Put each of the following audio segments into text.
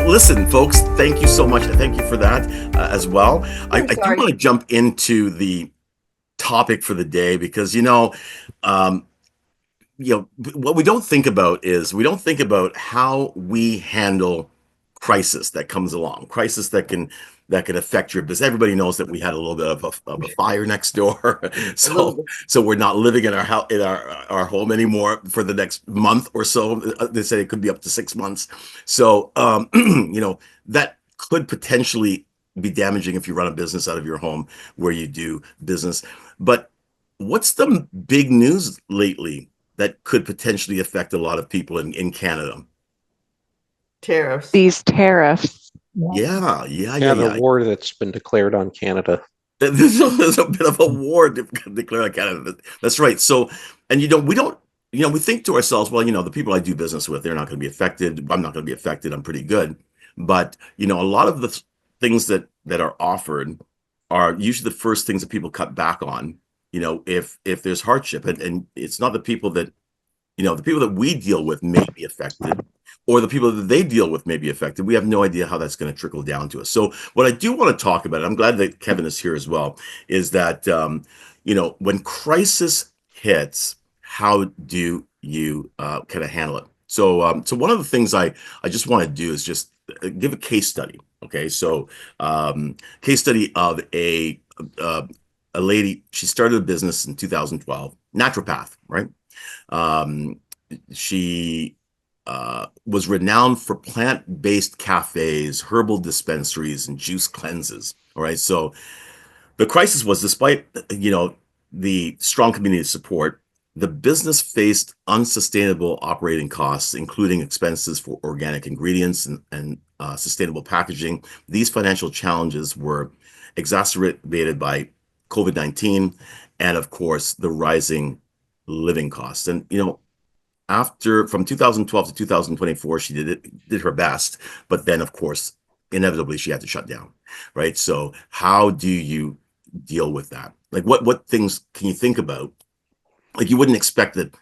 listen, folks, thank you so much. Thank you for that as well. I do want to jump into the topic for the day because, um, what we don't think about is we don't think about how we handle crisis that comes along, crisis that can affect your business. Everybody knows that we had a little bit of a fire next door, so we're not living in our house in our home anymore for the next month or so. They say it could be up to 6 months. So that could potentially be damaging if you run a business out of your home where you do business. But what's the big news lately that could potentially affect a lot of people in Canada? Tariffs. These tariffs. The war that's been declared on Canada. There's a bit of a war declared on Canada. That's right. So, and we think to ourselves, well, the people I do business with, they're not going to be affected. I'm not going to be affected. I'm pretty good. But, a lot of the things that are offered are usually the first things that people cut back on, if there's hardship. And it's not the people that we deal with may be affected, or the people that they deal with may be affected. We have no idea how that's going to trickle down to us. So what I do want to talk about, I'm glad that Kevin is here as well, is that, when crisis hits, how do you kind of handle it? So one of the things I just want to do is just give a case study. Okay. So case study of a lady. She started a business in 2012, naturopath, right? She was renowned for plant-based cafes, herbal dispensaries, and juice cleanses. All right. So the crisis was, despite, the strong community support, the business faced unsustainable operating costs, including expenses for organic ingredients and sustainable packaging. These financial challenges were exacerbated by COVID-19 and, of course, the rising living costs. And, from 2012 to 2024, she did her best, but then, of course, inevitably she had to shut down, right? So how do you deal with that? Like, what things can you think about? Like, you wouldn't expect that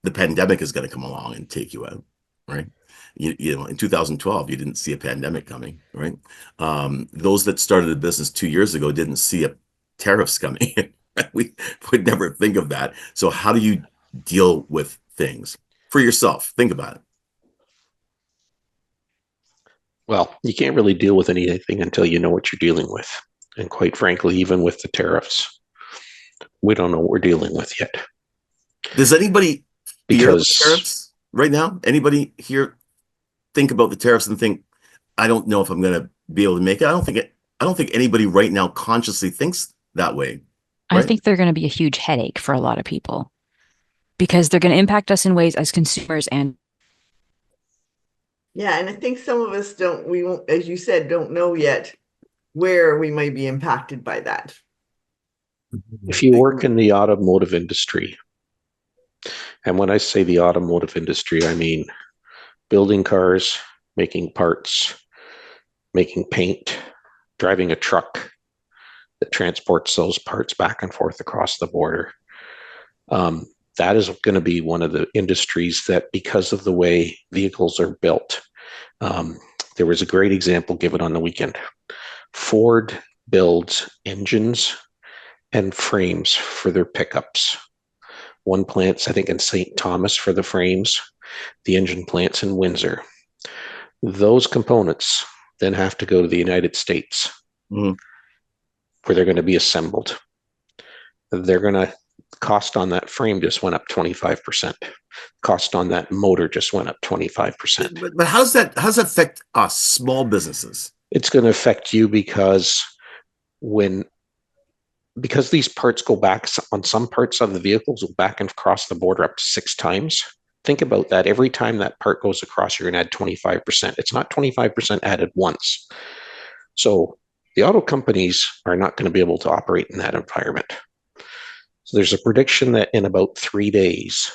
the pandemic is going to come along and take you out, right? In 2012, you didn't see a pandemic coming, right? Those that started a business 2 years ago didn't see tariffs coming. We would never think of that. So how do you deal with things for yourself? Think about it. Well, you can't really deal with anything until you know what you're dealing with. And quite frankly, even with the tariffs, we don't know what we're dealing with yet. Does anybody fear the tariffs right now? Anybody here think about the tariffs and think, I don't know if I'm going to be able to make it? I don't think anybody right now consciously thinks that way. Right? I think they're going to be a huge headache for a lot of people because they're going to impact us in ways as consumers and. Yeah, and I think some of us we won't, as you said, don't know yet where we might be impacted by that. If you work in the automotive industry, and when I say the automotive industry, I mean building cars, making parts, making paint, driving a truck that transports those parts back and forth across the border. That is going to be one of the industries that, because of the way vehicles are built, there was a great example given on the weekend. Ford builds engines and frames for their pickups. One plant's, I think, in St. Thomas for the frames. The engine plant's in Windsor. Those components then have to go to the United States, where they're going to be assembled. Cost on that frame just went up 25%. Cost on that motor just went up 25%. But how does that affect us, small businesses? It's going to affect you because these parts go back on some parts of the vehicles, go back and across the border up to 6 times. Think about that. Every time that part goes across, you're going to add 25%. It's not 25% added once. So the auto companies are not going to be able to operate in that environment. So there's a prediction that in about 3 days,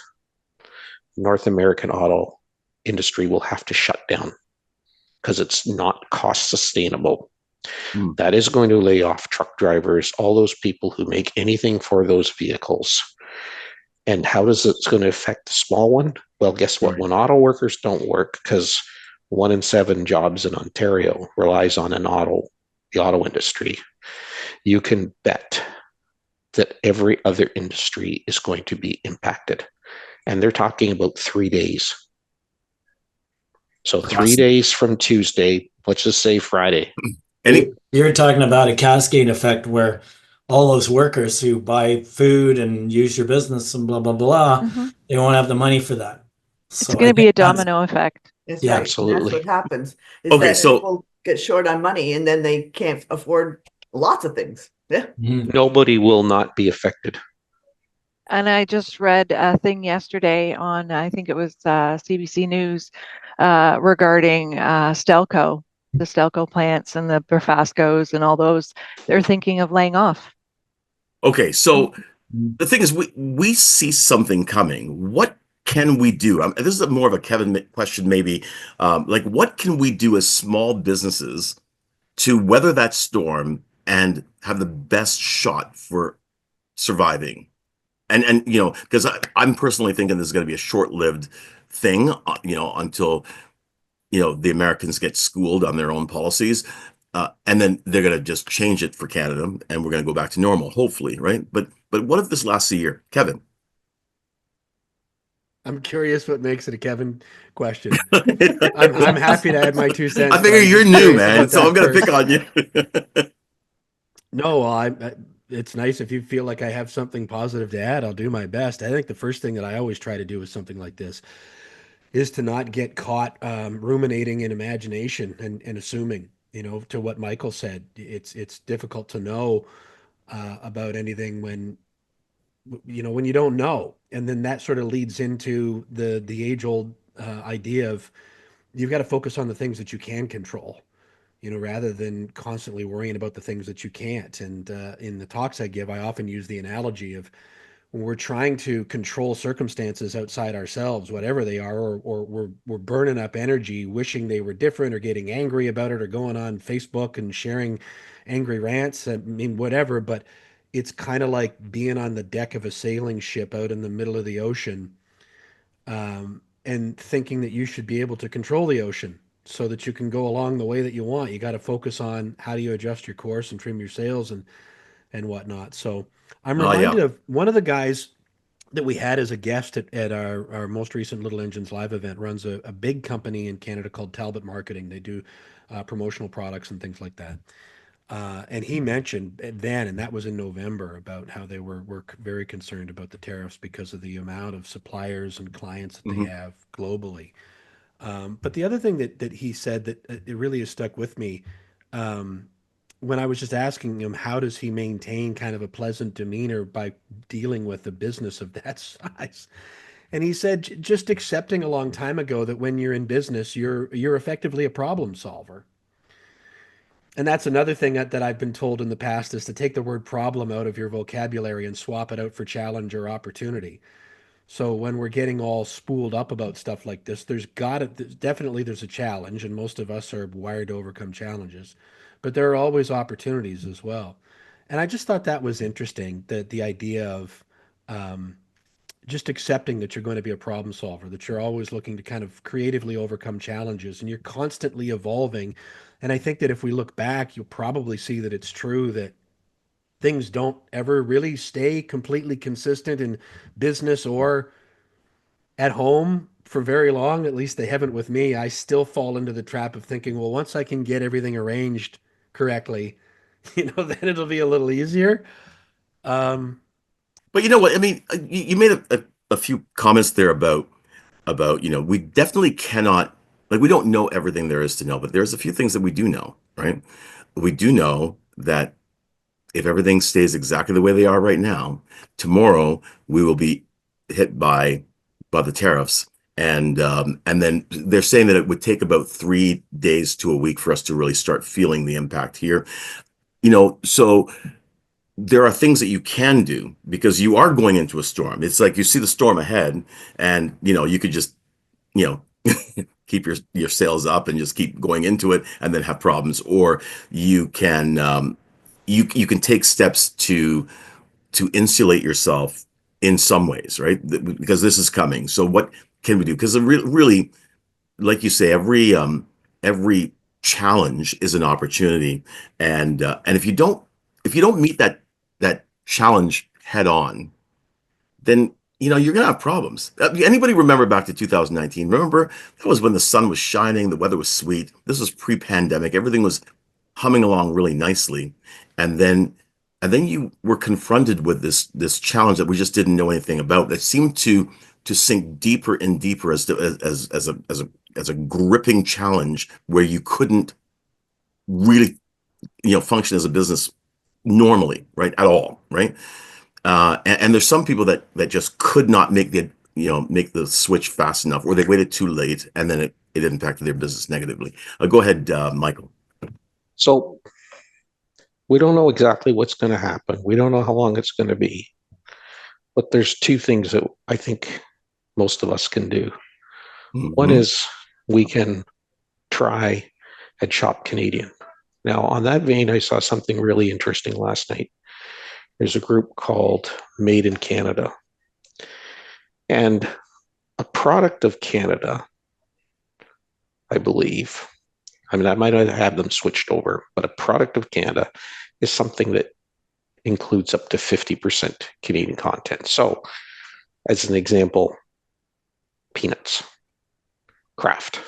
North American auto industry will have to shut down because it's not cost sustainable. That is going to lay off truck drivers, all those people who make anything for those vehicles. And how does it's going to affect the small one? Well, guess what? When auto workers don't work, because 1 in 7 jobs in Ontario relies on the auto industry, you can bet that every other industry is going to be impacted. And they're talking about 3 days. So 3 days from Tuesday, let's just say Friday. You're talking about a cascade effect where all those workers who buy food and use your business and blah, blah, blah, they won't have the money for that. It's So going I to be think a domino effect. That's Yeah, right. And absolutely. that's what happens. Is Okay, that so- people get short on money and then they can't afford lots of things. Yeah. Nobody will not be affected. And I just read a thing yesterday on, I think it was CBC News, regarding Stelco, the Stelco plants and the Brafascos and all those. They're thinking of laying off. Okay, so the thing is, we see something coming. What can we do? This is more of a Kevin question, maybe. Like, what can we do as small businesses to weather that storm and have the best shot for surviving? And you know, because I'm personally thinking this is going to be a short-lived thing, you know, until you know the Americans get schooled on their own policies. And then they're going to just change it for Canada, and we're going to go back to normal, hopefully, right? But what if this lasts a year, Kevin? I'm curious what makes it a Kevin question. I'm happy to add my 2 cents. I figure but I'm you're just new, curious man, about so that I'm going to first. pick on you. No, it's nice if you feel like I have something positive to add. I'll do my best. I think the first thing that I always try to do with something like this is to not get caught ruminating in imagination and assuming. You know, to what Michael said, it's difficult to know about anything when when you don't know, and then that sort of leads into the age old idea of you've got to focus on the things that you can control, rather than constantly worrying about the things that you can't. And in the talks I give, I often use the analogy of when we're trying to control circumstances outside ourselves, whatever they are, or we're burning up energy, wishing they were different, or getting angry about it, or going on Facebook and sharing angry rants. I mean, whatever. But it's kind of like being on the deck of a sailing ship out in the middle of the ocean, and thinking that you should be able to control the ocean so that you can go along the way that you want. You got to focus on how do you adjust your course and trim your sails and whatnot. So I'm reminded of one of the guys that we had as a guest at our most recent Little Engines Live event, runs a big company in Canada called Talbot Marketing. They do promotional products and things like that. And he mentioned then, and that was in November, about how they were very concerned about the tariffs because of the amount of suppliers and clients that they have globally. But the other thing that he said that it really has stuck with me, when I was just asking him, how does he maintain kind of a pleasant demeanor by dealing with a business of that size? And he said, just accepting a long time ago that when you're in business, you're effectively a problem solver. And that's another thing that I've been told in the past, is to take the word problem out of your vocabulary and swap it out for challenge or opportunity. So when we're getting all spooled up about stuff like this, definitely there's a challenge, and most of us are wired to overcome challenges, but there are always opportunities as well. And I just thought that was interesting, that the idea of just accepting that you're going to be a problem solver, that you're always looking to kind of creatively overcome challenges, and you're constantly evolving. And I think that if we look back, you'll probably see that it's true that things don't ever really stay completely consistent in business or at home for very long. At least they haven't with me. I still fall into the trap of thinking, well, once I can get everything arranged correctly, then it'll be a little easier. But you know what? I mean, you made a few comments there about we definitely cannot, like, we don't know everything there is to know, but there's a few things that we do know, right? We do know that if everything stays exactly the way they are right now, tomorrow we will be hit by the tariffs, and then they're saying that it would take about 3 days to a week for us to really start feeling the impact here. So there are things that you can do because you are going into a storm. It's like you see the storm ahead, and you could just keep your sails up and just keep going into it, and then have problems, or you can you can take steps to insulate yourself in some ways, right? Because this is coming. So what can we do? Because really, like you say, every challenge is an opportunity, and if you don't meet that challenge head on, then you're gonna have problems. Anybody remember back to 2019? Remember, that was when the sun was shining, the weather was sweet. This was pre-pandemic. Everything was humming along really nicely, and then you were confronted with this challenge that we just didn't know anything about. That seemed to sink deeper and deeper as a gripping challenge where you couldn't really function as a business normally, right, at all, right? And there's some people that just could not make the switch fast enough, or they waited too late, and then it impacted their business negatively. Go ahead, Michael. So we don't know exactly what's going to happen. We don't know how long it's going to be. But there's two things that I think most of us can do. Mm-hmm. One is we can try and shop Canadian. Now, on that vein, I saw something really interesting last night. There's a group called Made in Canada. And a product of Canada, I believe, I might not have them switched over, but a product of Canada is something that includes up to 50% Canadian content. So, as an example, peanuts, Kraft.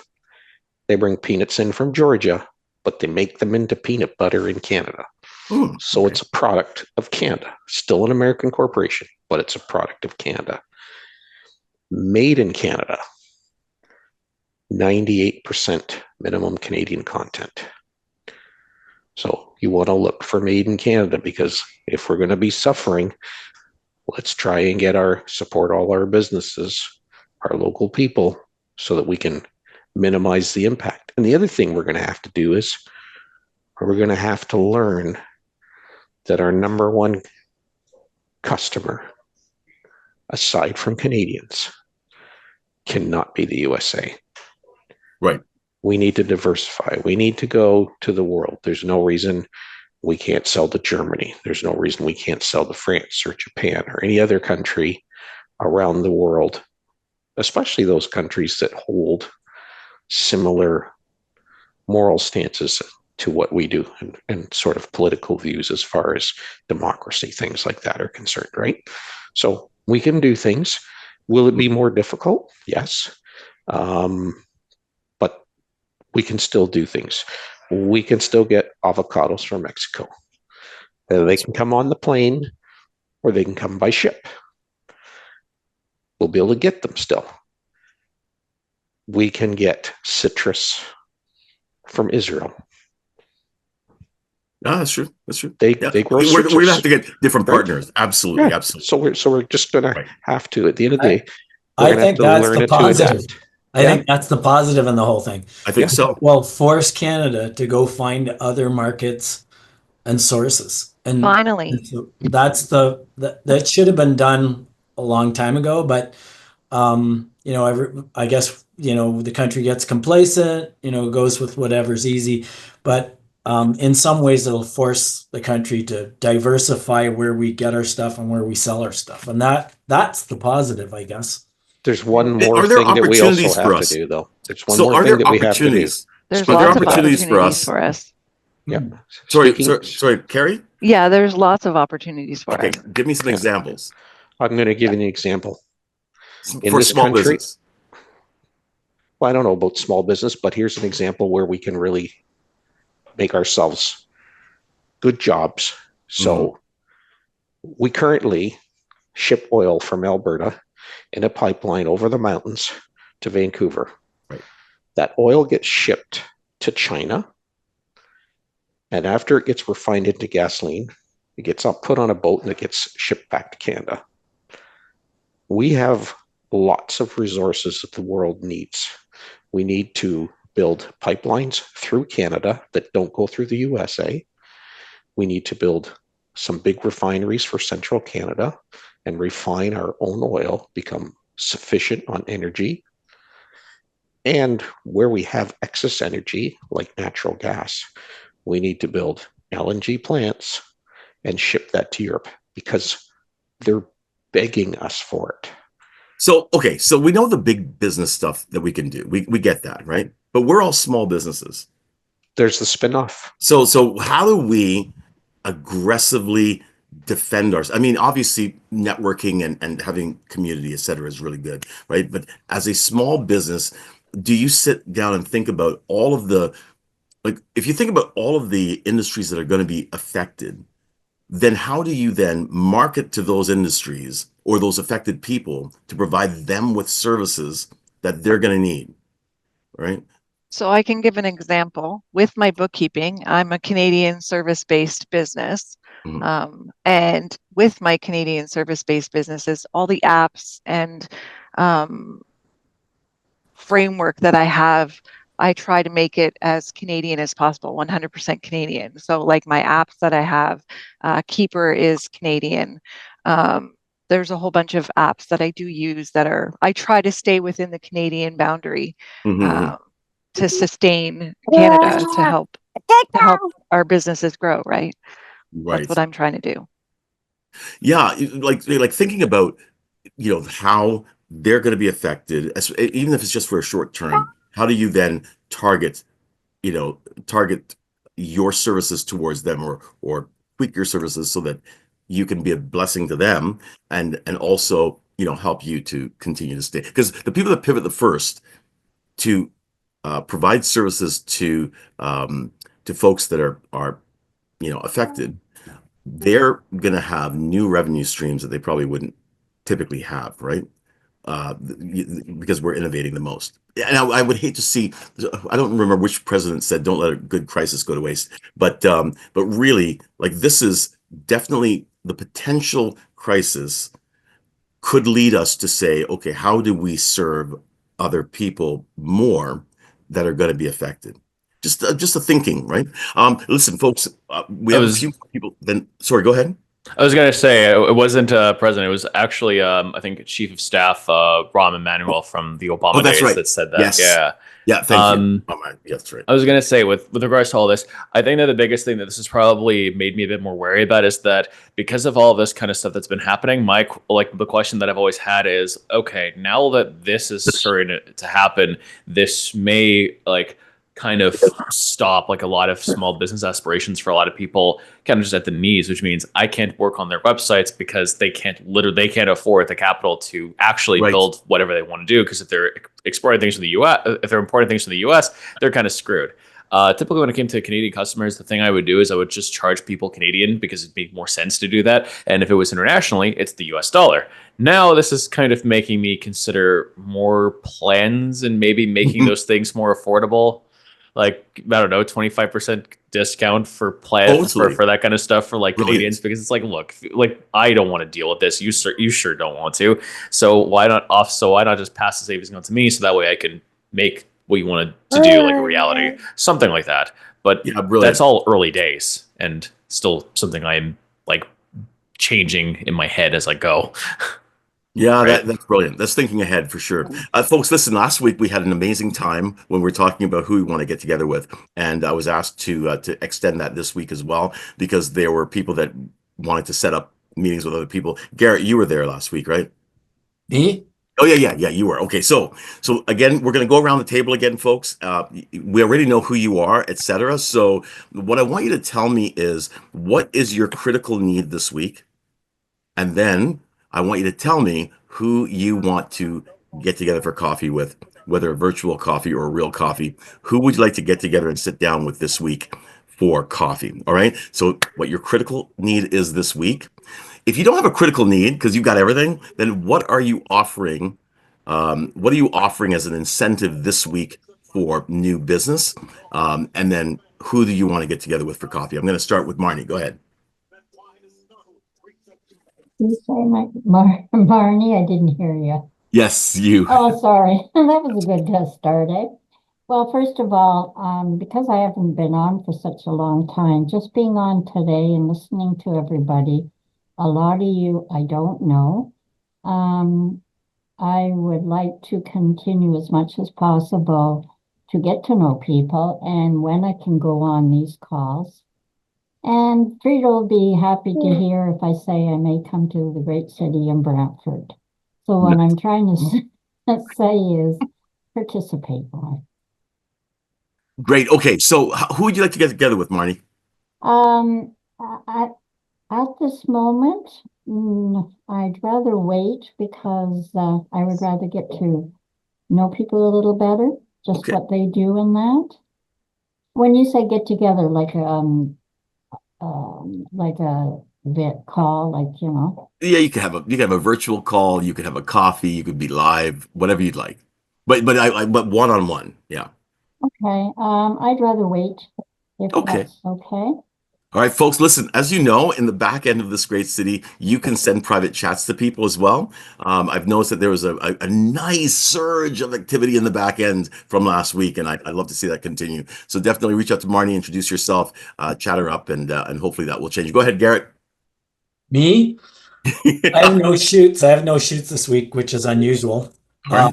They bring peanuts in from Georgia, but they make them into peanut butter in Canada. So okay. It's a product of Canada, still an American corporation, but it's a product of Canada. Made in Canada, 98% minimum Canadian content. So you want to look for Made in Canada, because if we're going to be suffering, let's try and support all our businesses, our local people, so that we can minimize the impact. And the other thing we're going to have to do is we're going to have to learn that our number one customer, aside from Canadians, cannot be the USA. Right. We need to diversify. We need to go to the world. There's no reason we can't sell to Germany. There's no reason we can't sell to France or Japan or any other country around the world, especially those countries that hold similar moral stances to what we do, and sort of political views as far as democracy, things like that are concerned, right? So we can do things. Will it be more difficult? Yes. But we can still do things. We can still get avocados from Mexico. They can come on the plane, or they can come by ship. We'll be able to get them still. We can get citrus from Israel. No, that's true. That's true. They grow we're citrus. going to have to get different partners. Right? Absolutely, Yeah. absolutely. So we're just going to have to, at the end of the day, I think that's the positive. I think that's the positive in the whole thing. I think so. Well, force Canada to go find other markets and sources. And finally, that should have been done a long time ago. But I guess the country gets complacent. Goes with whatever's easy. But in some ways, it'll force the country to diversify where we get our stuff and where we sell our stuff, and that's the positive, I guess. There's one more thing that we also have to do, though. There's one more thing that we have to do. There's lots of opportunities for us. Yeah. Sorry, Carrie? Yeah, there's lots of opportunities for us. Okay, give me some examples. I'm going to give you an example. For small business. Well, I don't know about small business, but here's an example where we can really make ourselves good jobs. So we currently ship oil from Alberta in a pipeline over the mountains to Vancouver. Right. That oil gets shipped to China, and after it gets refined into gasoline, it gets put on a boat and it gets shipped back to Canada. We have lots of resources that the world needs. We need to build pipelines through Canada that don't go through the USA. We need to build some big refineries for central Canada and refine our own oil, become sufficient on energy. And where we have excess energy, like natural gas, we need to build LNG plants and ship that to Europe, because they're begging us for it. So, okay, so we know the big business stuff that we can do. We get that, right? But we're all small businesses. There's the spinoff. So how do we aggressively defend ourselves? I mean, obviously networking and having community, et cetera, is really good, right? But as a small business, do you sit down and think about all of the, like, if you think about all of the industries that are going to be affected, then how do you then market to those industries or those affected people to provide them with services that they're going to need, right? So I can give an example. With my bookkeeping, I'm a Canadian service-based business. Mhm. And with my Canadian service-based businesses, all the apps and framework that I have, I try to make it as Canadian as possible, 100% Canadian. So like my apps that I have, Keeper is Canadian. There's a whole bunch of apps that I do use that I try to stay within the Canadian boundary. Mhm. To sustain Canada, to help our businesses grow, right? That's what Right. I'm trying to do. Yeah, like thinking about, how they're going to be affected, even if it's just for a short term. How do you then target, target your services towards them, or tweak your services so that you can be a blessing to them, and also, help you to continue to stay. Because the people that pivot the first to provide services to folks that are affected, they're going to have new revenue streams that they probably wouldn't typically have, right? Because we're innovating the most. And I would hate to see. I don't remember which president said, "Don't let a good crisis go to waste." But really, like, this is definitely the potential crisis could lead us to say, okay, how do we serve other people more that are going to be affected? Just a thinking, right? Listen, folks, we I have a was few people. Then, sorry, go ahead. I was gonna say it wasn't president. It was actually I think Chief of Staff Rahm Emanuel from the Oh, Obama that's days right. that said that. Yes. Yeah. Yeah. Thank you. Um, Oh, my, yeah, that's right. I was gonna say with regards to all this, I think that the biggest thing that this has probably made me a bit more wary about is that because of all this kind of stuff that's been happening, the question that I've always had is, okay, now that this is starting to happen, this may kind of stop a lot of small business aspirations for a lot of people kind of just at the knees, which means I can't work on their websites because they can't afford the capital to actually Right. build whatever they want to do. Because if they're exporting things from the US, if they're importing things from the US, they're kind of screwed. Typically, when it came to Canadian customers, the thing I would do is I would just charge people Canadian because it'd make more sense to do that. And if it was internationally, it's the US dollar. Now, this is kind of making me consider more plans and maybe making those things more affordable. Like, I don't know, 25% discount for Totally. for that kind of stuff for Brilliant. Canadians, because it's look, I don't want to deal with this. You sure don't want to. So why not just pass the savings on to me so that way I can make what you wanted to do a reality, something like that. But Yeah, brilliant. that's all early days and still something I'm changing in my head as I go. Yeah, Right. that's brilliant. That's thinking ahead for sure. Folks, listen, last week we had an amazing time when we were talking about who we want to get together with. And I was asked to extend that this week as well, because there were people that wanted to set up meetings with other people. Garrett, you were there last week, right? Me? Oh, yeah, you were. Okay, so again, we're going to go around the table again, folks. We already know who you are, etc. So what I want you to tell me is, what is your critical need this week? And then I want you to tell me who you want to get together for coffee with, whether a virtual coffee or a real coffee. Who would you like to get together and sit down with this week for coffee? All right. So what your critical need is this week. If you don't have a critical need because you've got everything, then what are you offering? What are you offering as an incentive this week for new business? And then who do you want to get together with for coffee? I'm going to start with Marnie. Go ahead. You say Marnie? I didn't hear you. Yes, you. Oh, sorry. That was a good start, eh? Well, first of all, because I haven't been on for such a long time, just being on today and listening to everybody, a lot of you I don't know. I would like to continue as much as possible to get to know people, and when I can go on these calls. And Frida will be happy to hear if I say I may come to the great city in Brantford. So what I'm trying to say is participate more. Great. Okay. So who would you like to get together with, Marnie? I at this moment, I'd rather wait because I would rather get to know people a little better, just Okay. what they do in that. When you say get together, like a vid call, like Yeah, you can have a virtual call, you could have a coffee, you could be live, whatever you'd like. But one on one. Yeah. Okay. I'd rather wait if Okay. that's okay. All right, folks, listen, as you know, in the back end of this great city, you can send private chats to people as well. I've noticed that there was a nice surge of activity in the back end from last week, and I'd love to see that continue. So definitely reach out to Marnie, introduce yourself, chat her up, and hopefully that will change. Go ahead, Garrett. Me? I have no shoots. I have no shoots this week, which is unusual. Right.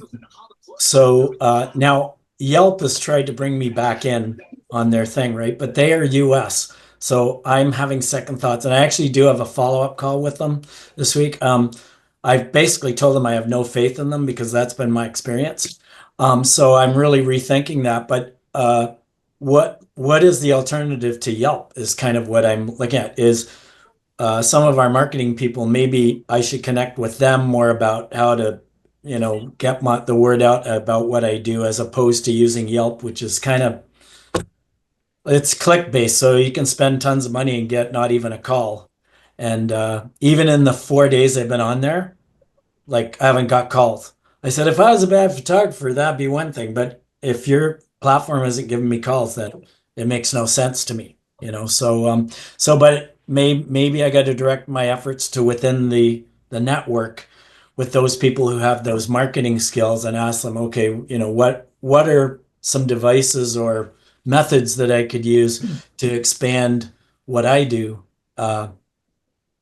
So now Yelp has tried to bring me back in on their thing, right? But they are US. So I'm having second thoughts. And I actually do have a follow-up call with them this week. I've basically told them I have no faith in them because that's been my experience. So I'm really rethinking that. But what is the alternative to Yelp is kind of what I'm looking at is some of our marketing people, maybe I should connect with them more about how to, get the word out about what I do as opposed to using Yelp, which is kind of, it's click-based. So you can spend tons of money and get not even a call. And even in the 4 days I've been on there, like I haven't got calls. I said, if I was a bad photographer, that'd be one thing. But if your platform isn't giving me calls, then it makes no sense to me, but maybe I got to direct my efforts to within the network with those people who have those marketing skills and ask them, okay, what are some devices or methods that I could use to expand what I do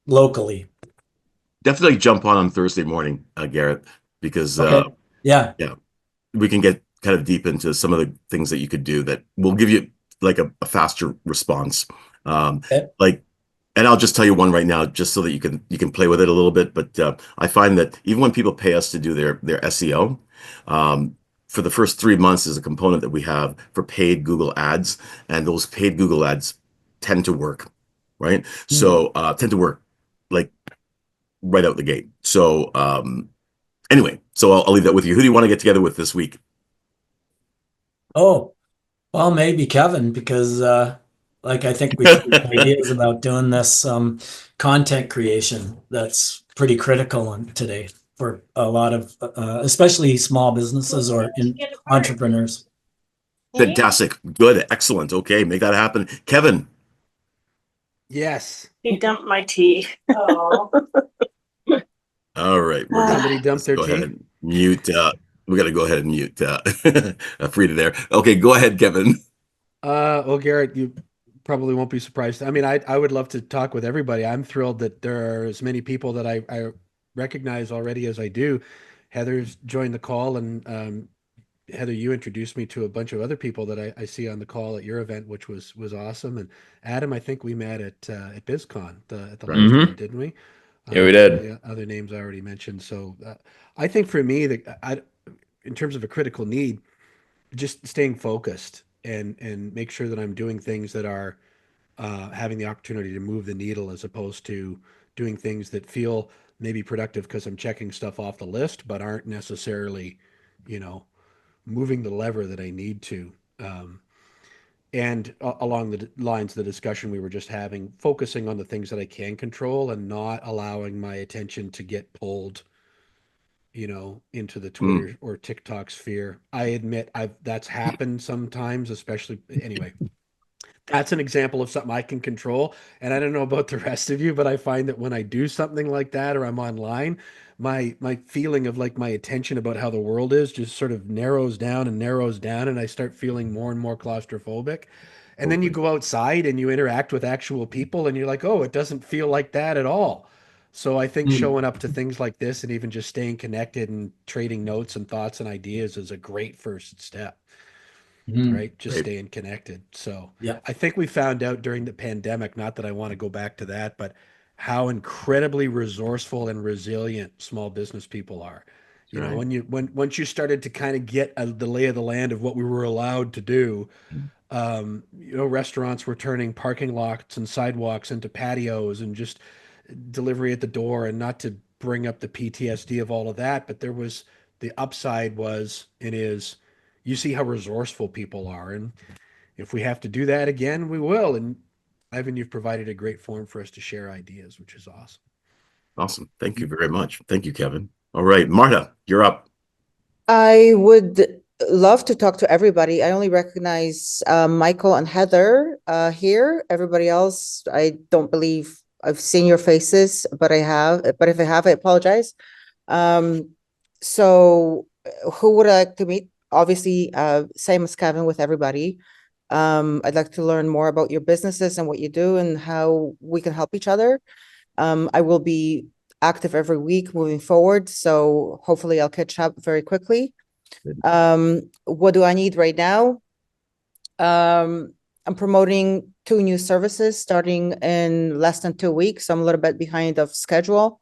locally. Definitely jump on Thursday morning, Garrett, because Okay. Yeah. we can get kind of deep into some of the things that you could do that will give you like a faster response. Okay. And I'll just tell you one right now, just so that you can play with it a little bit. But I find that even when people pay us to do their SEO, for the first 3 months is a component that we have for paid Google ads, and those paid Google ads tend to work, right? So tend to work like right out the gate. So anyway, so I'll leave that with you. Who do you want to get together with this week? Oh, well, maybe Kevin, because I think we have ideas about doing this content creation that's pretty critical today for a lot of, especially small businesses or entrepreneurs. Fantastic. Good. Excellent. Okay, make that happen. Kevin. Yes. He dumped my tea. Oh. All right. Somebody dumped their Go tea. ahead and mute. We got to go ahead and mute Frida there. Okay, go ahead, Kevin. Well, Garrett, you probably won't be surprised. I mean, I would love to talk with everybody. I'm thrilled that there are as many people that I recognize already as I do. Heather's joined the call, and Heather, you introduced me to a bunch of other people that I see on the call at your event, which was awesome. And Adam, I think we met at BizCon at the last one, didn't we? Yeah, we did. The other names I already mentioned. So I think for me, in terms of a critical need, just staying focused and make sure that I'm doing things that are having the opportunity to move the needle, as opposed to doing things that feel maybe productive because I'm checking stuff off the list, but aren't necessarily, moving the lever that I need to. And along the lines of the discussion we were just having, focusing on the things that I can control and not allowing my attention to get pulled, into the Twitter or TikTok sphere. I admit that's happened sometimes, especially anyway. That's an example of something I can control. And I don't know about the rest of you, but I find that when I do something like that, or I'm online, my feeling of like my attention about how the world is just sort of narrows down, and I start feeling more and more claustrophobic. And then you go outside and you interact with actual people, and you're like, oh, it doesn't feel like that at all. So I think showing up to things like this and even just staying connected and trading notes and thoughts and ideas is a great first step. Right? Just staying connected. So yeah, I think we found out during the pandemic, not that I want to go back to that, but how incredibly resourceful and resilient small business people are. You know, once you started to kind of get the lay of the land of what we were allowed to do, you know, restaurants were turning parking lots and sidewalks into patios and just delivery at the door. And not to bring up the PTSD of all of that, but there was the upside was and is, you see how resourceful people are. And if we have to do that again, we will. And Ivan, you've provided a great forum for us to share ideas, which is awesome. Awesome. Thank you very much. Thank you, Kevin. All right, Marta, you're up. I would love to talk to everybody. I only recognize Michael and Heather here. Everybody else, I don't believe I've seen your faces, but if I have, I apologize. So who would I like to meet? Obviously, same as Kevin with everybody. I'd like to learn more about your businesses and what you do and how we can help each other. I will be active every week moving forward, so hopefully I'll catch up very quickly. What do I need right now? I'm promoting 2 new services starting in less than 2 weeks. I'm a little bit behind of schedule,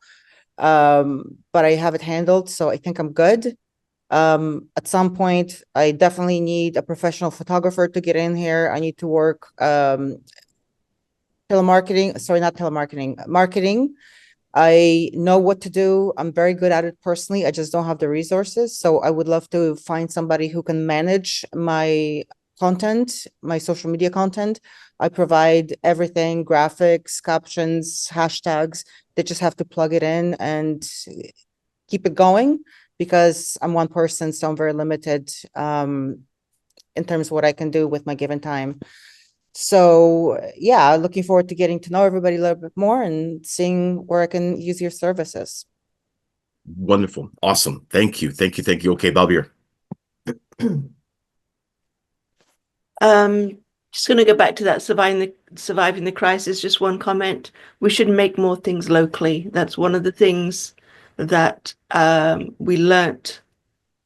but I have it handled, so I think I'm good. At some point, I definitely need a professional photographer to get in here. I need to work marketing. I know what to do. I'm very good at it personally. I just don't have the resources. So I would love to find somebody who can manage my content, my social media content. I provide everything, graphics, captions, hashtags. They just have to plug it in and keep it going, because I'm one person, so I'm very limited in terms of what I can do with my given time. So yeah, looking forward to getting to know everybody a little bit more and seeing where I can use your services. Wonderful. Awesome. Thank you. Thank you. Thank you. Okay, Balbir. Just going to go back to that surviving the crisis. Just one comment. We should make more things locally. That's one of the things that we learnt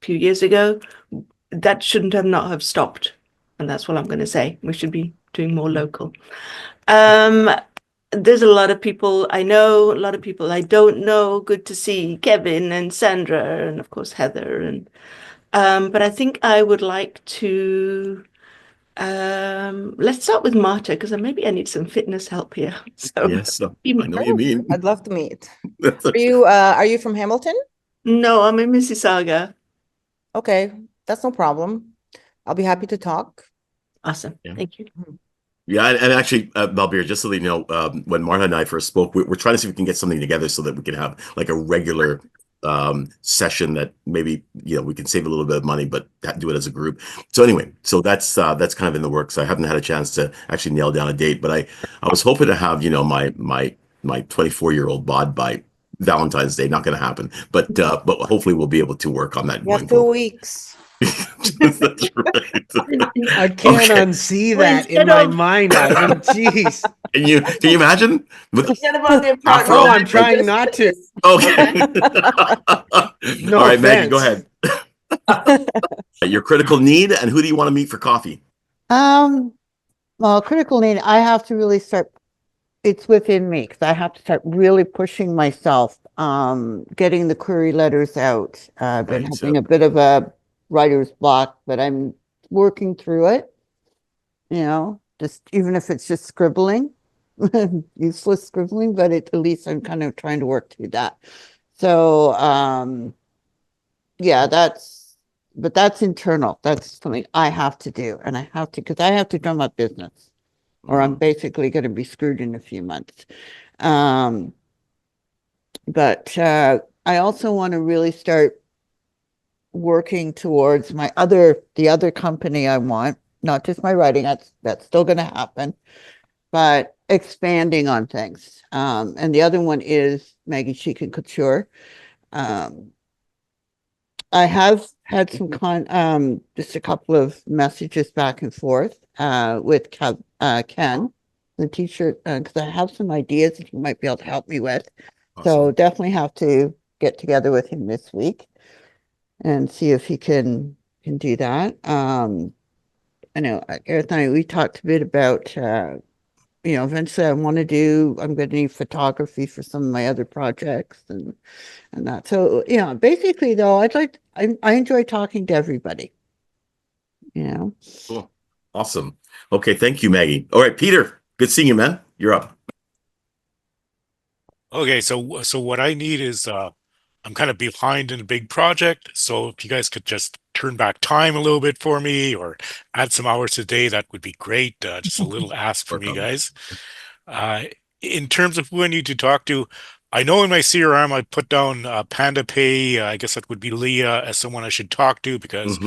a few years ago. That shouldn't have stopped. And that's what I'm going to say. We should be doing more local. There's a lot of people I know, a lot of people I don't know. Good to see Kevin and Sandra and of course Heather. And but I think I would like to let's start with Marta, because maybe I need some fitness help here. So yes, I know what you mean. I'd love to meet. Are you from Hamilton? No, I'm in Mississauga. Okay, that's no problem. I'll be happy to talk. Awesome. Yeah. Thank you. Yeah, and actually, Balbir, just so that you know, when Marta and I first spoke, we're trying to see if we can get something together so that we can have like a regular session that maybe, you know, we can save a little bit of money, but do it as a group. So anyway, so that's kind of in the works. I haven't had a chance to actually nail down a date, but I was hoping to have, you know, my 24-year-old bod by Valentine's Day. Not going to happen, but hopefully we'll be able to work on that. You have 2 weeks. That's right. I can't unsee that in my mind, Ivan. Jeez. Can you imagine? No, I'm trying not to. Okay. No All right, offense. Maggie, go ahead. Your critical need, and who do you want to meet for coffee? Well, critical need, I have to really start, it's within me, because I have to start really pushing myself, getting the query letters out. I've been having a bit of a writer's block, but I'm working through it, you know, just even if it's just scribbling, useless scribbling, but at least I'm kind of trying to work through that. So, yeah, that's internal. That's something I have to do, and I have to, because I have to run my business, or I'm basically going to be screwed in a few months. But I also want to really start working towards the other company I want, not just my writing, that's still going to happen, but expanding on things. And the other one is Maggie Chic and Couture. I have had some just a couple of messages back and forth with Ken, the t-shirt, because I have some ideas that he might be able to help me with. Awesome. So definitely have to get together with him this week and see if he can do that. I know Gareth and I, we talked a bit about eventually I'm going to need photography for some of my other projects and that. So, basically though, I enjoy talking to everybody, Cool. Awesome. Okay. Thank you, Maggie. All right, Peter, good seeing you, man. You're up. Okay. So what I need is, I'm kind of behind in a big project. So if you guys could just turn back time a little bit for me or add some hours a day, that would be great. Just a little ask from you guys. In terms of who I need to talk to, I know in my CRM I put down Panda Pay. I guess that would be Leah as someone I should talk to because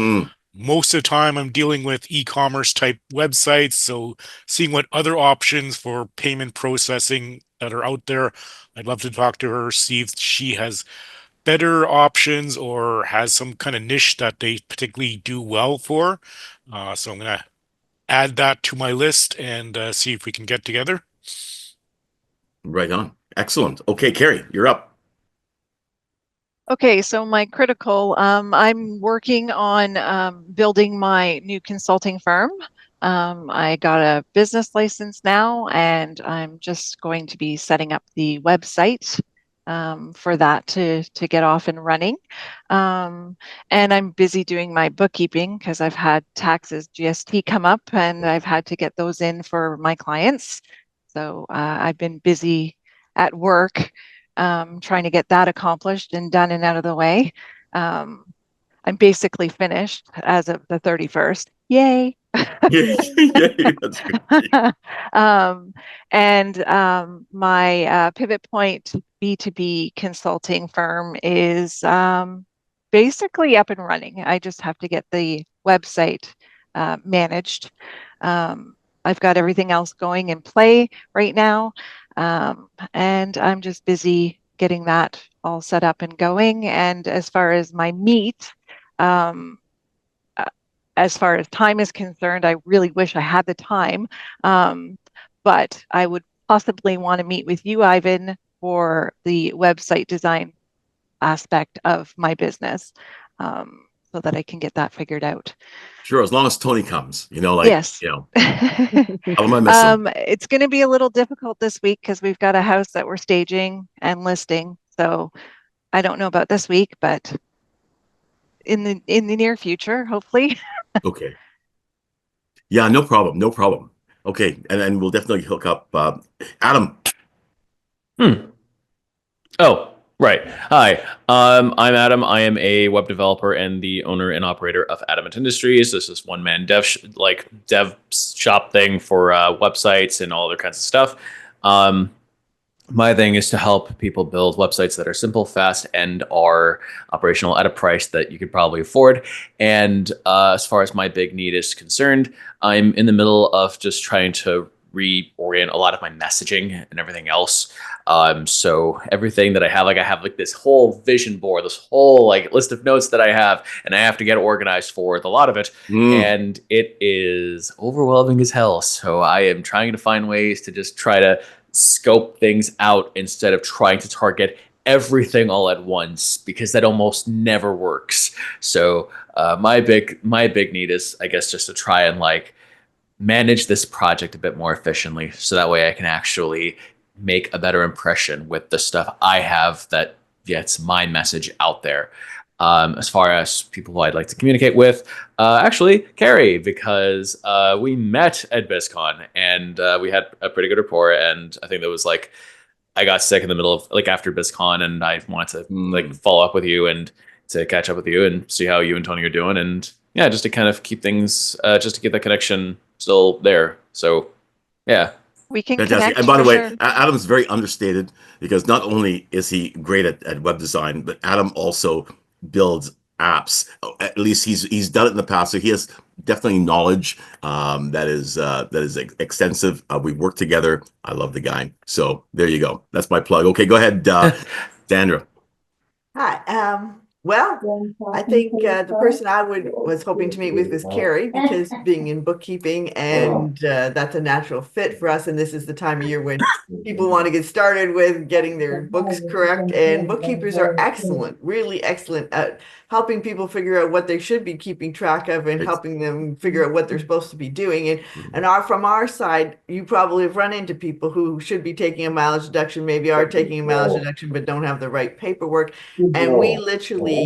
most of the time I'm dealing with e-commerce type websites. So seeing what other options for payment processing that are out there, I'd love to talk to her, see if she has better options or has some kind of niche that they particularly do well for. So I'm going to add that to my list and see if we can get together. Right on. Excellent. Okay, Carrie, you're up. Okay, so my critical, I'm working on building my new consulting firm. I got a business license now, and I'm just going to be setting up the website for that to get off and running. And I'm busy doing my bookkeeping because I've had taxes, GST come up, and I've had to get those in for my clients. So I've been busy at work trying to get that accomplished and done and out of the way. I'm basically finished as of the 31st. Yay! Yay, that's great. My Pivot Point B2B consulting firm is basically up and running. I just have to get the website managed. I've got everything else going in play right now. And I'm just busy getting that all set up and going. And as far as my meet, as far as time is concerned, I really wish I had the time. But I would possibly want to meet with you, Ivan, for the website design aspect of my business, so that I can get that figured out. Sure, as long as Tony comes, yes. How am I missing? It's going to be a little difficult this week because we've got a house that we're staging and listing. So I don't know about this week, but in the near future, hopefully. Okay. Yeah, no problem. No problem. Okay, and then we'll definitely hook up. Adam. Oh, right. Hi, I'm Adam. I am a web developer and the owner and operator of Adamant Industries. This is one-man dev shop thing for websites and all other kinds of stuff. My thing is to help people build websites that are simple, fast, and are operational at a price that you could probably afford. And as far as my big need is concerned, I'm in the middle of just trying to reorient a lot of my messaging and everything else. So everything that I have like this whole vision board, this whole like list of notes that I have, and I have to get organized for a lot of it. And it is overwhelming as hell. So I am trying to find ways to just try to scope things out instead of trying to target everything all at once, because that almost never works. So my big need is, I guess, just to try and like manage this project a bit more efficiently, so that way I can actually make a better impression with the stuff I have that gets my message out there. As far as people who I'd like to communicate with, actually Carrie, because we met at BizCon and we had a pretty good rapport, and I think that was like I got sick in the middle of like after BizCon, and I wanted to like follow up with you and to catch up with you and see how you and Tony are doing, and yeah, just to kind of keep things, just to get that connection still there. So yeah. We can Fantastic. connect. And by the way, sure. Adam's very understated, because not only is he great at web design, but Adam also builds apps. At least he's done it in the past, so he has definitely knowledge that is extensive. We work together. I love the guy. So there you go. That's my plug. Okay, go ahead, Sandra. Hi. Well, I think the person I was hoping to meet with was Carrie, because being in bookkeeping, and that's a natural fit for us. And this is the time of year when people want to get started with getting their books correct. And bookkeepers are excellent, really excellent at helping people figure out what they should be keeping track of and helping them figure out what they're supposed to be doing. And from our side, you probably have run into people who should be taking a mileage deduction, maybe are taking a mileage deduction, but don't have the right paperwork. And we literally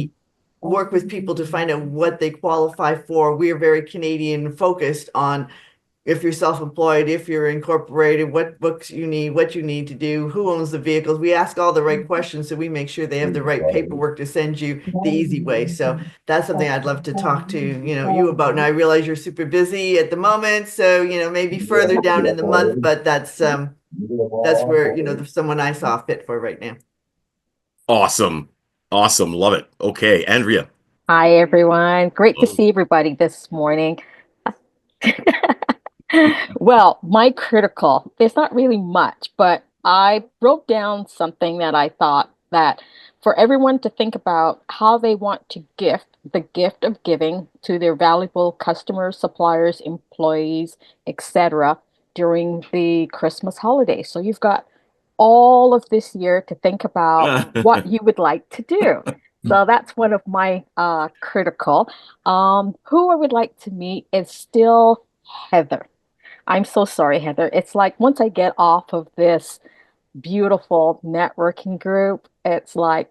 work with people to find out what they qualify for. We are very Canadian focused on if you're self-employed, if you're incorporated, what books you need, what you need to do, who owns the vehicles. We ask all the right questions, so we make sure they have the right paperwork to send you the easy way. So that's something I'd love to talk to you about. Now I realize you're super busy at the moment, so maybe further down in the month, but that's where there's someone I saw fit for right now. Awesome. Love it. Okay, Andrea. Hi, everyone. Great to see everybody this morning. Well, my critical, there's not really much, but I wrote down something that I thought that for everyone to think about how they want to gift the gift of giving to their valuable customers, suppliers, employees, etc. during the Christmas holiday. So you've got all of this year to think about what you would like to do. So that's one of my critical. Who I would like to meet is still Heather. I'm so sorry, Heather. It's like once I get off of this beautiful networking group, it's like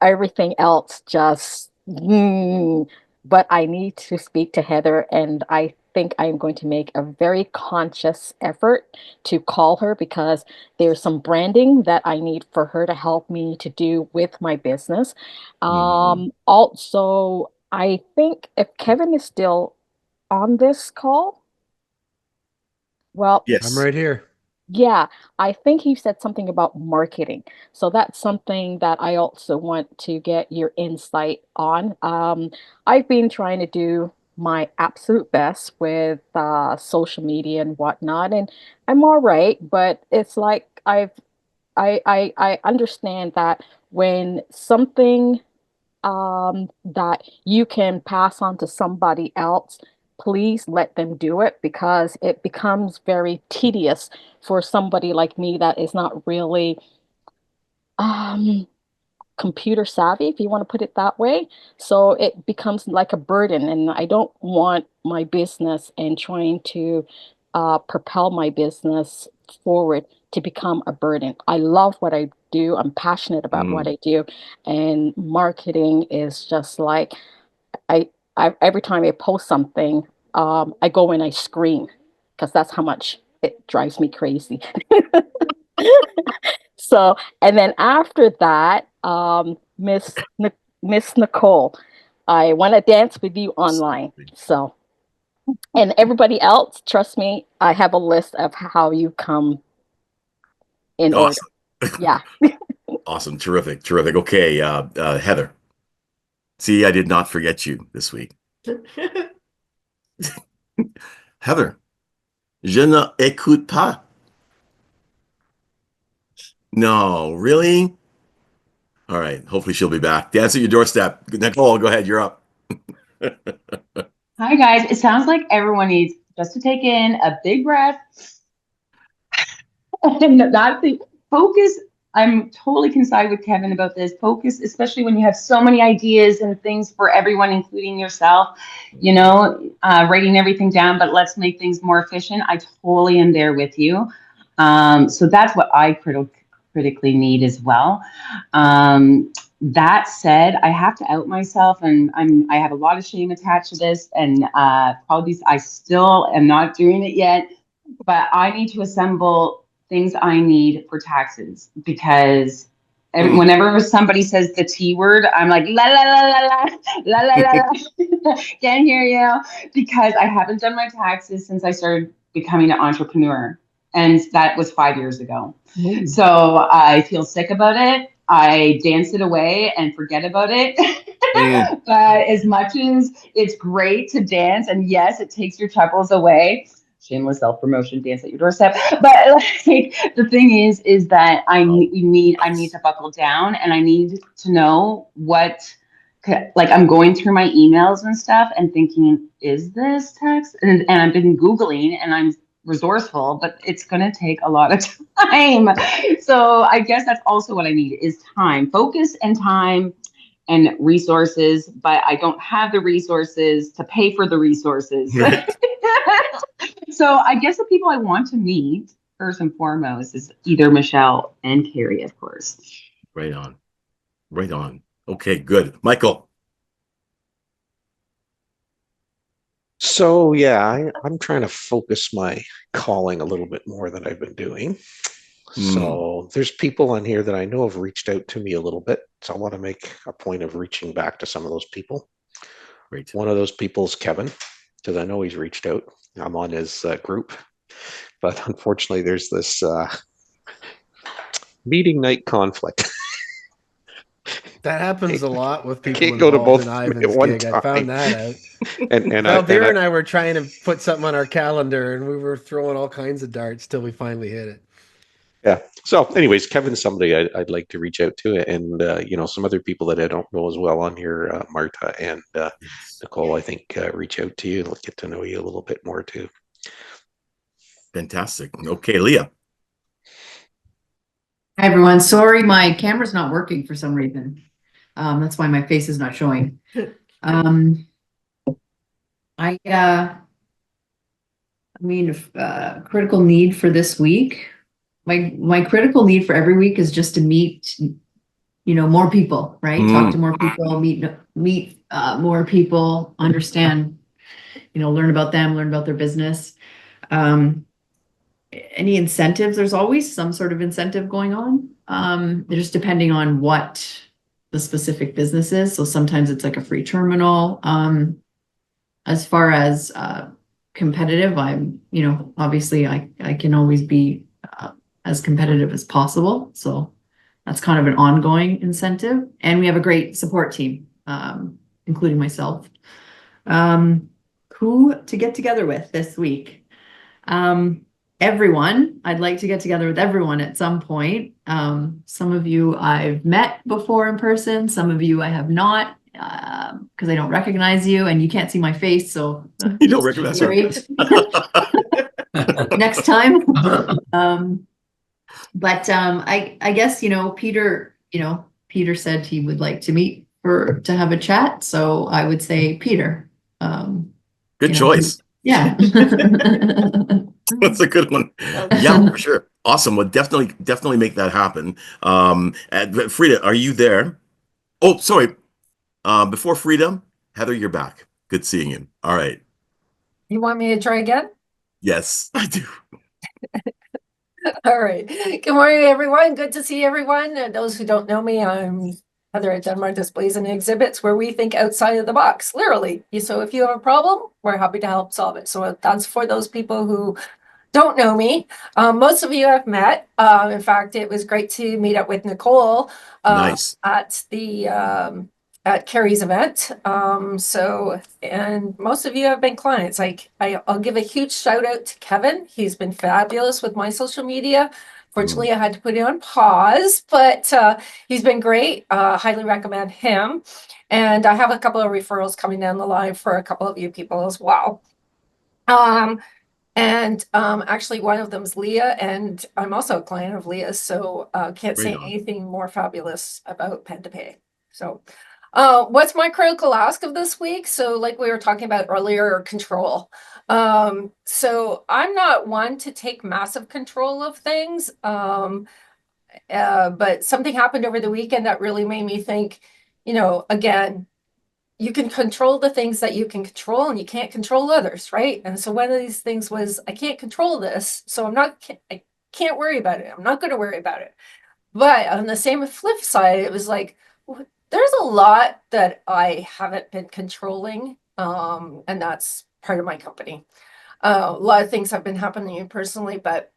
everything else just, but I need to speak to Heather, and I think I'm going to make a very conscious effort to call her because there's some branding that I need for her to help me to do with my business. Also, I think if Kevin is still on this call, well, yes, I'm right here. Yeah, I think he said something about marketing. So that's something that I also want to get your insight on. I've been trying to do my absolute best with social media and whatnot, and I'm all right, but it's like I understand that when something that you can pass on to somebody else, please let them do it, because it becomes very tedious for somebody like me that is not really computer savvy, if you want to put it that way. So it becomes like a burden, and I don't want my business and trying to propel my business forward to become a burden. I love what I do. I'm passionate about what I do, and marketing is just like I every time I post something, I go and I scream because that's how much it drives me crazy. So, and then after that, Miss Nicole, I want to dance with you online. So, and everybody else, trust me, I have a list of how you come in order. Yeah. Awesome. Terrific. Okay, Heather. See, I did not forget you this week. Heather, je ne écoute pas. No, really? All right. Hopefully she'll be back. Dance at your doorstep. Nicole, go ahead. You're up. Hi, guys. It sounds like everyone needs just to take in a big breath and not think, focus. I'm totally coincide with Kevin about this. Focus, especially when you have so many ideas and things for everyone, including yourself, writing everything down, but let's make things more efficient. I totally am there with you. So that's what I critically need as well. That said, I have to out myself, and I have a lot of shame attached to this, and probably I still am not doing it yet, but I need to assemble things I need for taxes, because whenever somebody says the T word, I'm like, la, la, la, la, la, la, la, la, la. Can't hear you, because I haven't done my taxes since I started becoming an entrepreneur. And that was 5 years ago. So I feel sick about it. I dance it away and forget about it. But as much as it's great to dance, and yes, it takes your troubles away, shameless self-promotion, dance at your doorstep. But like the thing is that I need to buckle down, and I need to know what, like, I'm going through my emails and stuff and thinking, is this text? And I've been Googling, and I'm resourceful, but it's going to take a lot of time. So I guess that's also what I need is time, focus and time and resources, but I don't have the resources to pay for the resources. So I guess the people I want to meet first and foremost is either Michelle and Carrie, of course. Right on. Right on. Okay, good. Michael. So yeah, I'm trying to focus my calling a little bit more than I've been doing. So there's people on here that I know have reached out to me a little bit. So I want to make a point of reaching back to some of those people. Great. One of those people is Kevin, because I know he's reached out. I'm on his group, but unfortunately there's this meeting night conflict. That happens a lot with people can't go to involved both in at Ivan's one gig. I found time. that out. and Valdir and I were trying to put something on our calendar, and we were throwing all kinds of darts till we finally hit it. Yeah. So anyways, Kevin's somebody I'd like to reach out to, and you know, some other people that I don't know as well on here, Marta and Nicole, I think reach out to you and get to know you a little bit more too. Fantastic. Okay, Leah. Hi everyone. Sorry, my camera's not working for some reason. That's why my face is not showing. Critical need for this week. My critical need for every week is just to meet, more people, right? Talk to more people, meet more people, understand, learn about them, learn about their business. Any incentives, there's always some sort of incentive going on. Just depending on what the specific business is. So sometimes it's like a free terminal. As far as competitive, I'm, obviously I can always be as competitive as possible. So that's kind of an ongoing incentive. And we have a great support team, including myself. Who to get together with this week? Everyone. I'd like to get together with everyone at some point. Some of you I've met before in person. Some of you I have not, because I don't recognize you and you can't see my face. So you don't recognize me. Next time. But I guess, Peter said he would like to meet to have a chat. So I would say Peter. Good choice. Yeah. That's a good one. Yeah, for sure. Awesome. Well, definitely make that happen. Frida, are you there? Oh, sorry. Before Frida, Heather, you're back. Good seeing you. All right. You want me to try again? Yes, I do. All right. Good morning, everyone. Good to see everyone. And those who don't know me, I'm Heather at Dunmar Displays and Exhibits, where we think outside of the box, literally. So if you have a problem, we're happy to help solve it. So that's for those people who don't know me. Most of you have met. In fact, it was great to meet up with Nicole nice. At Carrie's event. And most of you have been clients. I'll give a huge shout out to Kevin. He's been fabulous with my social media. Fortunately, I had to put it on pause, but he's been great. Highly recommend him. And I have a couple of referrals coming down the line for a couple of you people as well. Actually, one of them is Leah, and I'm also a client of Leah's, so can't say anything more fabulous about Pen to Pay. So what's my critical ask of this week? So like we were talking about earlier, control. So I'm not one to take massive control of things. But something happened over the weekend that really made me think, again, you can control the things that you can control and you can't control others, right? And so one of these things was, I can't control this, so I can't worry about it. I'm not going to worry about it. But on the same flip side, it was like, there's a lot that I haven't been controlling, and that's part of my company. A lot of things have been happening personally, but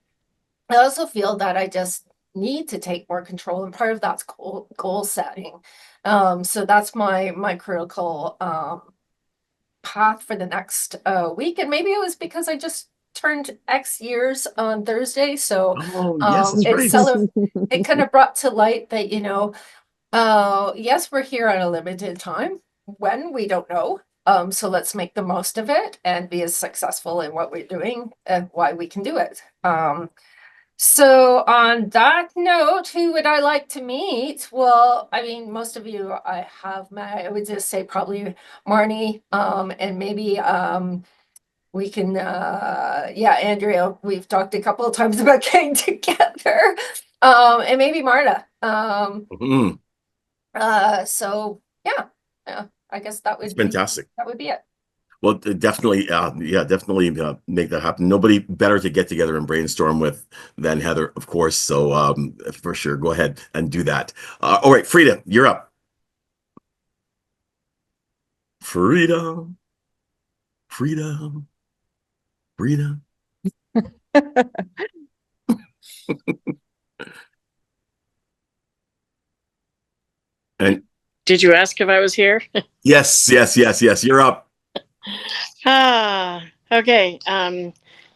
I also feel that I just need to take more control, and part of that's goal setting. So that's my critical path for the next week, and maybe it was because I just turned X years on Thursday, so Oh, yes, that's right. it kind of brought to light that, yes, we're here at a limited time. When, we don't know. So let's make the most of it and be as successful in what we're doing and why we can do it. So on that note, who would I like to meet? Well, I mean, most of you I have met. I would just say probably Marnie, and maybe we can, Andrea, we've talked a couple of times about getting together, and maybe Marta. So yeah, I guess that would be fantastic. That would be it. Well, definitely, definitely make that happen. Nobody better to get together and brainstorm with than Heather, of course. So for sure, go ahead and do that. All right, Frida, you're up. Frida. And did you ask if I was here? Yes. You're up. Okay.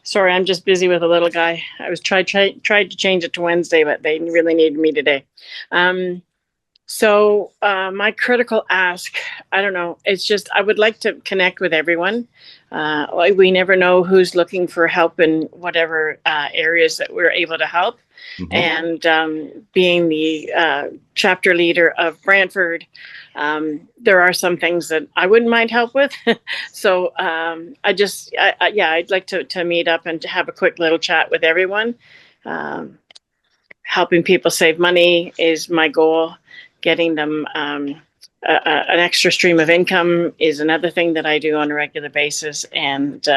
Sorry, I'm just busy with a little guy. I was tried to change it to Wednesday, but they really needed me today. So my critical ask, I don't know, it's just I would like to connect with everyone. We never know who's looking for help in whatever areas that we're able to help. Mm-hmm. And being the chapter leader of Brantford, there are some things that I wouldn't mind help with. So I'd like to meet up and to have a quick little chat with everyone. Helping people save money is my goal. Getting them an extra stream of income is another thing that I do on a regular basis. And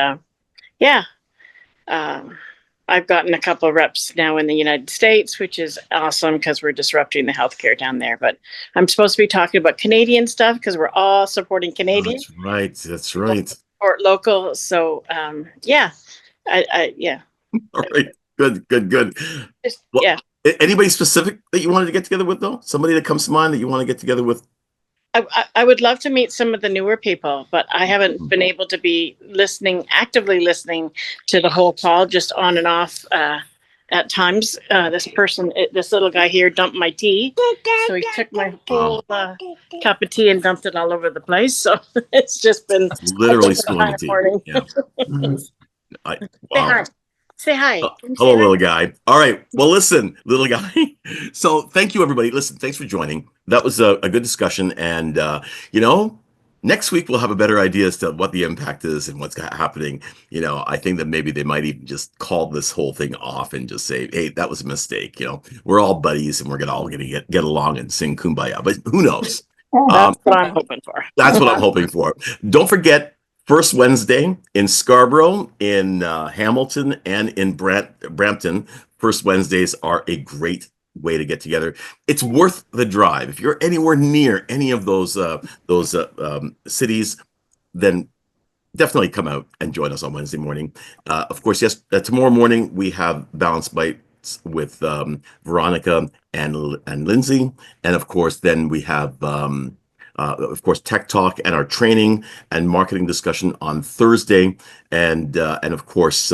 I've gotten a couple of reps now in the United States, which is awesome because we're disrupting the healthcare down there. But I'm supposed to be talking about Canadian stuff because we're all supporting Canadian. That's right. Support local. So All right. Good. Anybody specific that you wanted to get together with, though? Somebody that comes to mind that you want to get together with? I would love to meet some of the newer people, but I haven't been able to be actively listening to the whole call, just on and off at times. This little guy here dumped my tea. So he took my whole cup of tea and dumped it all over the place. So it's just been literally spilling the tea. Yeah. Say hi. Hello, little guy. All right. Well, listen, little guy. So thank you, everybody. Listen, thanks for joining. That was a good discussion. And, next week we'll have a better idea as to what the impact is and what's happening. I think that maybe they might even just call this whole thing off and just say, hey, that was a mistake. We're all buddies and we're all going to get along and sing Kumbaya. But who knows? That's what I'm hoping for. That's what I'm hoping for. Don't forget, first Wednesday in Scarborough, in Hamilton, and in Brampton. First Wednesdays are a great way to get together. It's worth the drive. If you're anywhere near any of those cities, then definitely come out and join us on Wednesday morning. Of course, yes, tomorrow morning we have Balance Bites with Veronica and Lindsay, and of course, then we have. Of course, Tech Talk and our training and marketing discussion on Thursday. And of course,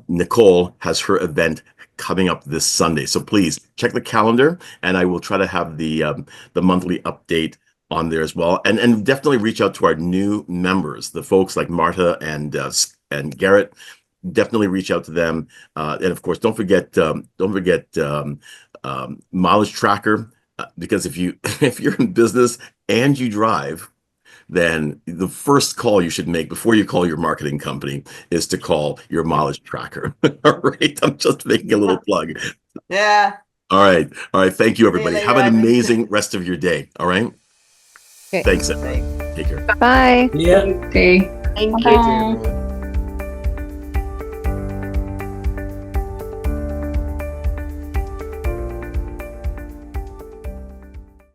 Nicole has her event coming up this Sunday. So please check the calendar, and I will try to have the monthly update on there as well. And definitely reach out to our new members, the folks like Marta and Garrett. Definitely reach out to them. And of course, don't forget Mileage Tracker. Because if you're in business and you drive, then the first call you should make before you call your marketing company is to call your Mileage Tracker. All right. I'm just making a little plug. Yeah. All right. Thank you, everybody. Later, have an amazing rest of your day. All right. Okay. Thanks, everybody. Take care. Bye. Yeah. Okay. Thank Bye.